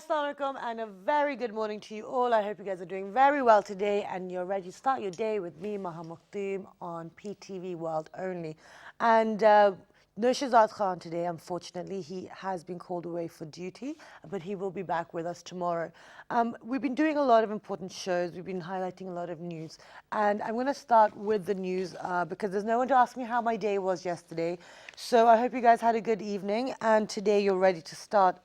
Assalamu alaikum and a very good morning to you all. I hope you guys are doing very well today and you're ready to start your day with me, Maha Mukhtim, on PTV World Only. And no Shazad Khan today, unfortunately. He has been called away for duty, but he will be back with us tomorrow. We've been doing a lot of important shows. We've been highlighting a lot of news. And I'm going to start with the news because there's no one to ask me how my day was yesterday. So I hope you guys had a good evening and today you're ready to start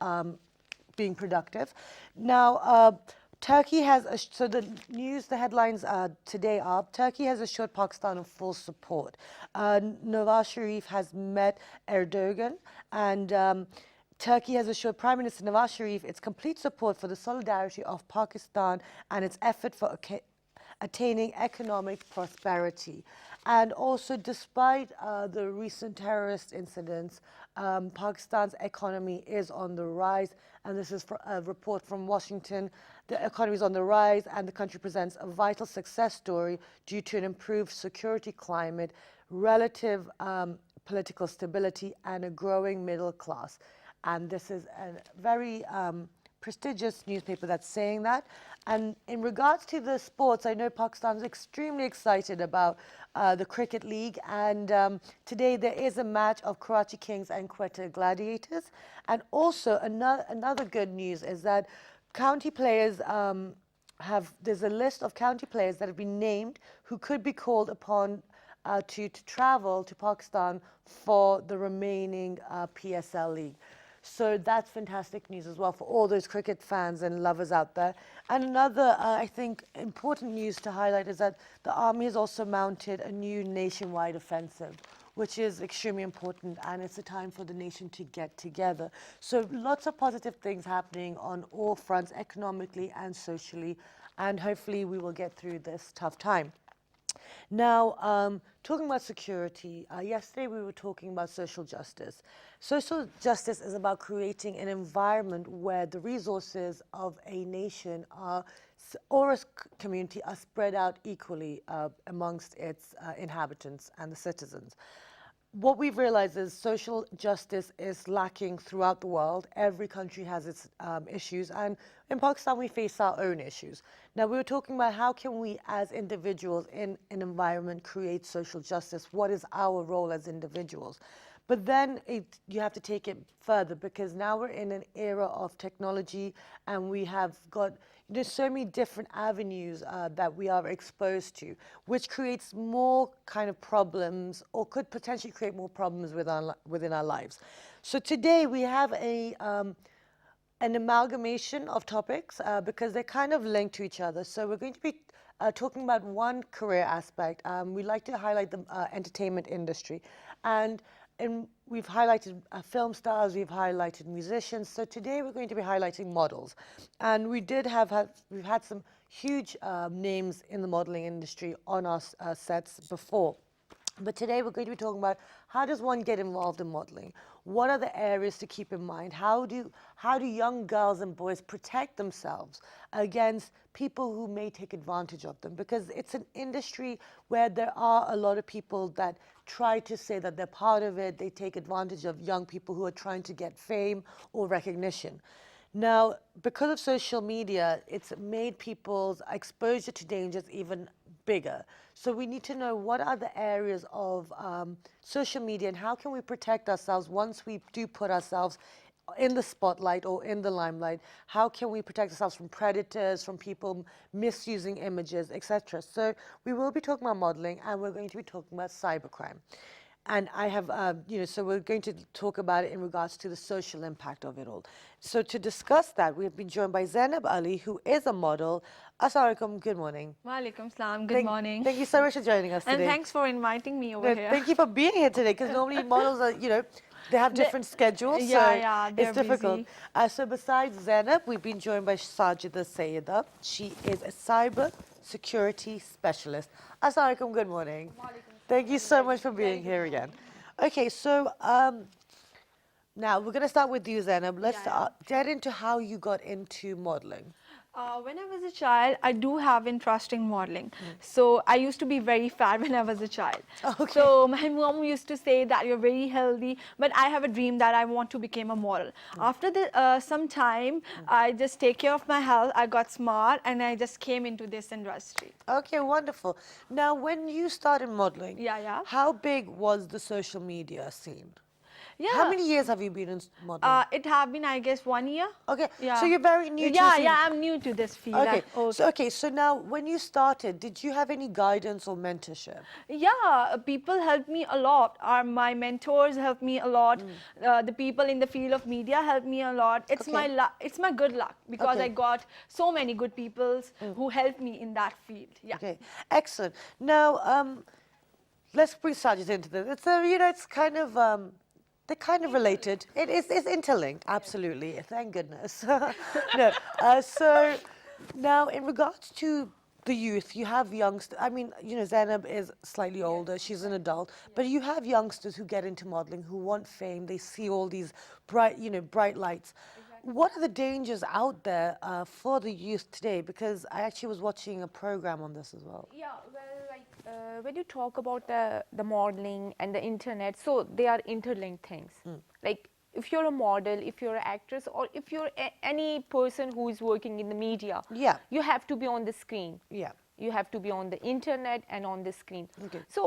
being productive. Now, Turkey has, so the news, the headlines today are, Turkey has assured Pakistan of full support. Nawaz Sharif has met Erdogan and Turkey has assured Prime Minister Nawaz Sharif its complete support for the solidarity of Pakistan and its effort for attaining economic prosperity. And also, despite the recent terrorist incidents, Pakistan's economy is on the rise. And this is a report from Washington. The economy is on the rise and the country presents a vital success story due to an improved security climate, relative political stability, and a growing middle class. And this is a very prestigious newspaper that's saying that. And in regards to the sports, I know Pakistan is extremely excited about the Cricket League. And today there is a match of Karachi Kings and Quetta Gladiators. And also another good news is that county players there's a list of county players that have been named who could be called upon to travel to Pakistan for the remaining PSL League. So that's fantastic news as well for all those cricket fans and lovers out there. And another, I think, important news to highlight is that the army has also mounted a new nationwide offensive, which is extremely important, and it's a time for the nation to get together. So lots of positive things happening on all fronts, economically and socially, and hopefully we will get through this tough time. Now, talking about security, yesterday we were talking about social justice. Social justice is about creating an environment where the resources of a nation or a community are spread out equally amongst its inhabitants and the citizens. What we've realized is social justice is lacking throughout the world. Every country has its issues, and in Pakistan we face our own issues. Now, we were talking about how can we as individuals in an environment create social justice? What is our role as individuals? But then you have to take it further because now we're in an era of technology and we have got so many different avenues that we are exposed to, which creates more kind of problems or could potentially create more problems within our lives. So today we have an amalgamation of topics because they're kind of linked to each other. So we're going to be talking about one career aspect. We like to highlight the entertainment industry. And we've highlighted film stars, we've highlighted musicians. So today we're going to be highlighting models. And we've had some huge names in the modeling industry on our sets before. But today we're going to be talking about how does one get involved in modeling? What are the areas to keep in mind? How do young girls and boys protect themselves against people who may take advantage of them? Because it's an industry where there are a lot of people that try to say that they're part of it. They take advantage of young people who are trying to get fame or recognition. Now, because of social media, it's made people's exposure to dangers even bigger. So we need to know what are the areas of social media and how can we protect ourselves once we do put ourselves in the spotlight or in the limelight. How can we protect ourselves from predators, from people misusing images, etc. So we will be talking about modeling and we're going to be talking about cybercrime. And I have, so we're going to talk about it in regards to the social impact of it all. So to discuss that, we have been joined by Zainab Ali, who is a model. Assalamu alaikum, good morning. Walaikum salam, good morning. Thank you so much for joining us today. And thanks for inviting me over here. Thank you for being here today, because normally models are, they have different schedules, yeah, so it's difficult. Busy. So besides Zainab, we've been joined by Sajida Sayyida. She is a cyber security specialist. Assalamu alaikum, good morning. Thank you so much for being here again. Okay, so now we're going to start with you, Zainab. Let's get into how you got into modeling. When I was a child, I do have interest in modeling. So I used to be very fat when I was a child. Okay. So my mom used to say that you're very healthy, but I have a dream that I want to become a model. After some time, I just take care of my health. I got smart, and I just came into this industry. Okay, wonderful. Now, when you started modeling, Yeah. how big was the social media scene? Yeah. How many years have you been in modeling? It have been, I guess, 1 year. Okay, Yeah. so you're very new to the Yeah, scene. yeah, I'm new to this field. Okay, so now when you started, did you have any guidance or mentorship? Yeah, people helped me a lot. My mentors helped me a lot. The people in the field of media helped me a lot. It's Okay. it's my good luck because Okay. I got so many good people who helped me in that field. Yeah. Okay, excellent. Now, let's bring Sajid into this. It's it's kind of they're kind of related. It's interlinked, absolutely. Thank goodness. No, so now in regards to the youth, you have youngsters. I mean, Zainab is slightly older. She's an adult, but you have youngsters who get into modeling who want fame. They see all these bright lights. What are the dangers out there for the youth today? Because I actually was watching a program on this as well. Yeah, well, like when you talk about the modeling and the internet, so they are interlinked things. Like if you're a model, if you're an actress, or if you're any person who is working in the media, Yeah. you have to be on the screen. Yeah. You have to be on the internet and on the screen. Okay. So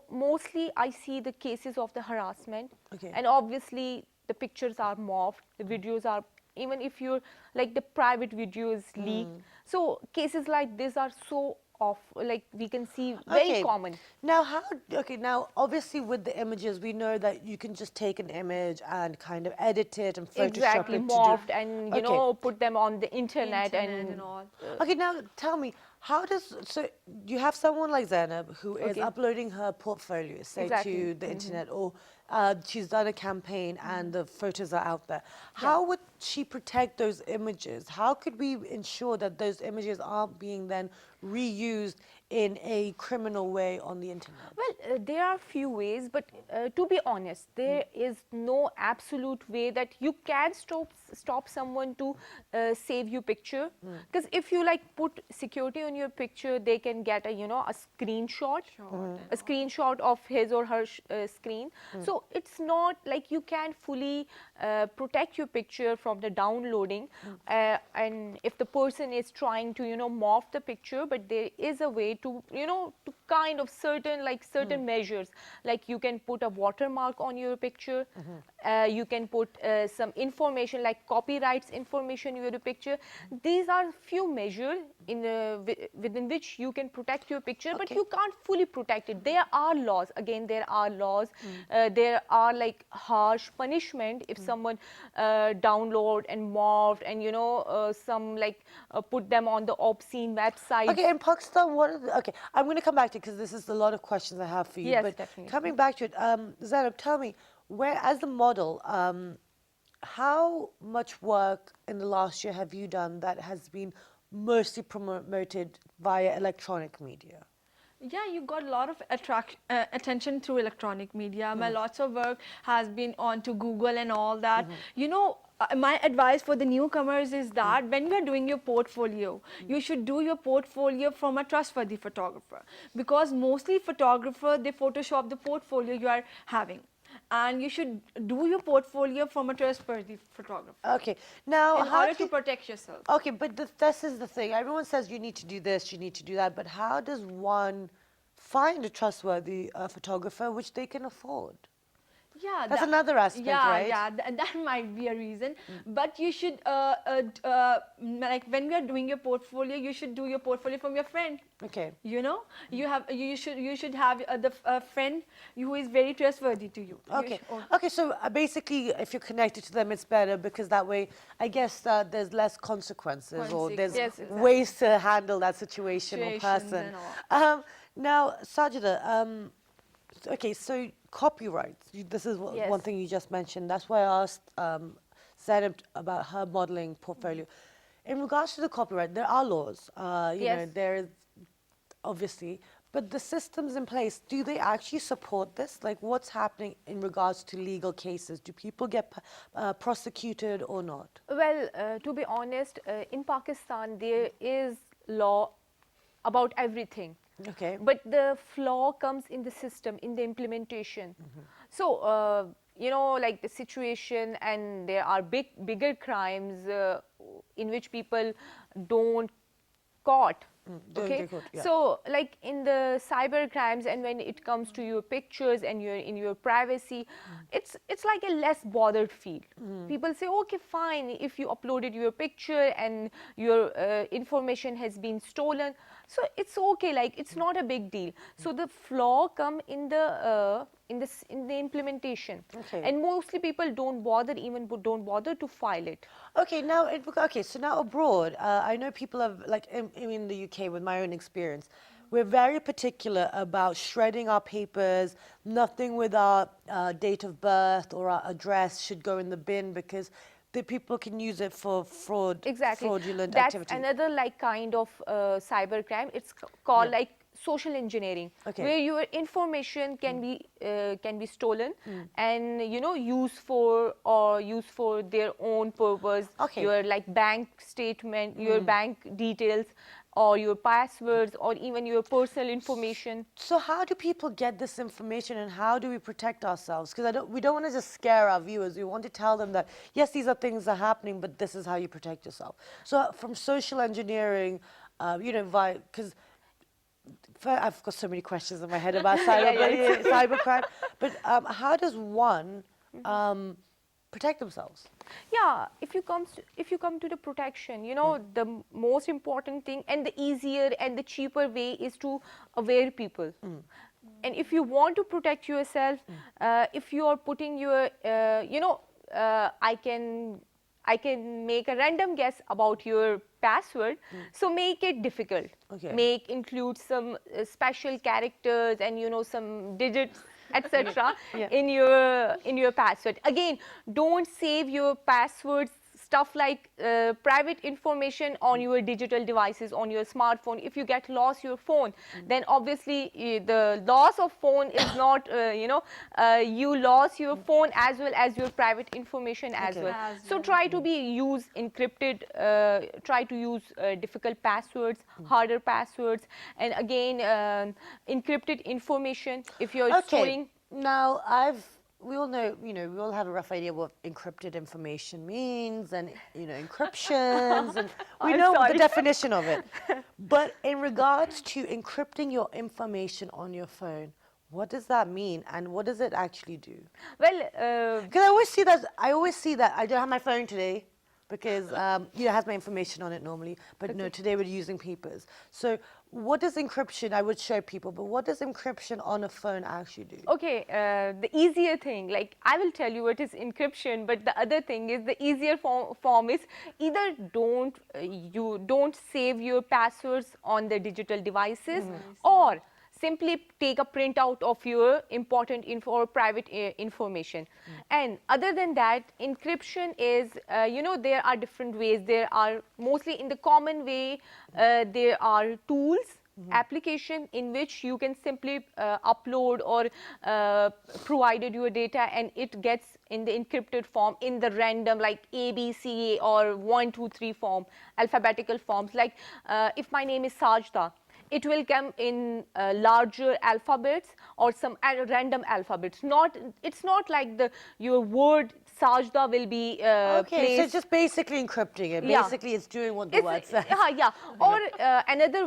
mostly I see the cases of the harassment, Okay. and obviously the pictures are morphed, the videos are, even if you're like the private videos leak. So cases like this are so like we can see very common. Now, now obviously with the images, we know that you can just take an image and kind of edit it and Photoshop Exactly, it to do- morphed and you Okay. know put them on the internet, Internet and all. Okay, now tell me, so you have someone like Zainab who is Okay. uploading her portfolio, say Exactly. to the internet, or she's done a campaign and the photos are out there. How would she protect those images? How could we ensure that those images aren't being then reused in a criminal way on the internet? well, there are few ways, but to be honest, there is no absolute way that you can stop someone to save your picture. Because if you like put security on your picture, they can get a a screenshot, a screenshot of his or her screen. So it's not like you can fully protect your picture from the downloading. And if the person is trying to morph the picture, but there is a way to to kind of certain measures, like you can put a watermark on your picture. You can put some information like copyrights information in your picture. These are few measures within which you can protect your picture, but you can't fully protect it. There are laws, again there are laws. There are like harsh punishment if someone download and morphed and some put them on the obscene websites. Okay, in Pakistan, okay, I'm going to come back to it because this is a lot of questions I have for you. Yes, but definitely. coming back to it, Zainab, tell me, as a model, how much work in the last year have you done that has been mostly promoted via electronic media? Yeah, you got a lot of attention through electronic media. My lots of work has been on to Google and all that. My advice for the newcomers is that when you are doing your portfolio, you should do your portfolio from a trustworthy photographer, because mostly photographer, they Photoshop the portfolio you are having. And you should do your portfolio from a trustworthy photographer Okay, now in order to protect yourself. Okay, but this is the thing. Everyone says you need to do this, you need to do that, but how does one find a trustworthy photographer which they can afford? Yeah, That's another aspect, right? Yeah, that might be a reason. But you should, like when we are doing your portfolio, you should do your portfolio from your friend. Okay. You should have a friend who is very trustworthy to you. Okay. Okay, so basically, if you're connected to them, it's better because that way, I guess there's less consequences or there's Yes, exactly. ways to handle that situation or Situations person. and all. Now, Sajida, okay, so copyrights. This is Yes. one thing you just mentioned. That's why I asked Zainab about her modeling portfolio. In regards to the copyright, there are laws. You Yes. know, there is obviously, But the systems in place, do they actually support this? Like, what's happening in regards to legal cases? Do people get prosecuted or not? Well, to be honest, in Pakistan there is law about everything. Okay. But the flaw comes in the system, in the implementation. So, you know, like the situation, and there are bigger crimes in which people don't caught. Don't Okay, get caught, yeah. so like in the cyber crimes, and when it comes to your pictures and your privacy, it's like a less bothered feel. People say, okay, fine, if you uploaded your picture and your information has been stolen, so it's okay, like it's not a big deal. So the flaw come in the implementation, Okay. and mostly people don't bother to file it. Okay, now, so now abroad, I know people have, like in the UK, with my own experience, we're very particular about shredding our papers. Nothing with our date of birth or our address should go in the bin, because the people can use it for fraudulent That's activity. another like kind of cyber crime. It's called Yeah. like social engineering, Okay. where your information can be stolen and, you know, used for their own purpose. Okay. Your like bank statement, your bank details, or your passwords, or even your personal information. So how do people get this information, and how do we protect ourselves? Because we don't want to just scare our viewers. We want to tell them that, yes, these are things that are happening, but this is how you protect yourself. So from social engineering, you know, because I've got so many questions in my head about cybercrime. But how does one protect themselves? Yeah, if you come to the protection, you know, the most important thing and the easier and the cheaper way is to aware people. And if you want to protect yourself, if you are putting your, you know, I can make a random guess about your password, so make it difficult. Okay. Include some special characters and, you know, some digits, etc. Yeah. in your password. Again, don't save your passwords, stuff like private information on your digital devices, on your smartphone. If you get lost your phone, then obviously the loss of phone is not, you know, you lost your phone as well as your private information as Okay. well. As So well. try to use encrypted, try to use difficult passwords, harder passwords, and again, encrypted information if you're storing. Now, we all know, you know, we all have a rough idea what encrypted information means, and, you know, encryptions, and we I'm know the sorry. definition of it. But in regards to encrypting your information on your phone, what does that mean, and what does it actually do? Well, Because I always see that I don't have my phone today, because you know, it has my information on it normally, but no, today we're using papers. So what does encryption, I would show people, but what does encryption on a phone actually do? okay, the easier thing, like I will tell you what is encryption, but the other thing is the easier form is either you don't save your passwords on the digital devices, or simply take a printout of your important info or private information. And other than that, encryption is, you know, there are different ways. There are mostly in the common way, there are tools, application in which you can simply upload or provided your data, and it gets in the encrypted form in the random, like A, B, C, or 1, 2, 3 form, alphabetical forms. Like if my name is Sajda, it will come in larger alphabets or some random alphabets. It's not like your word Sajda will be Okay, so placed. it's just basically encrypting it. Yeah. Basically, it's doing what the word says. Yeah. Or another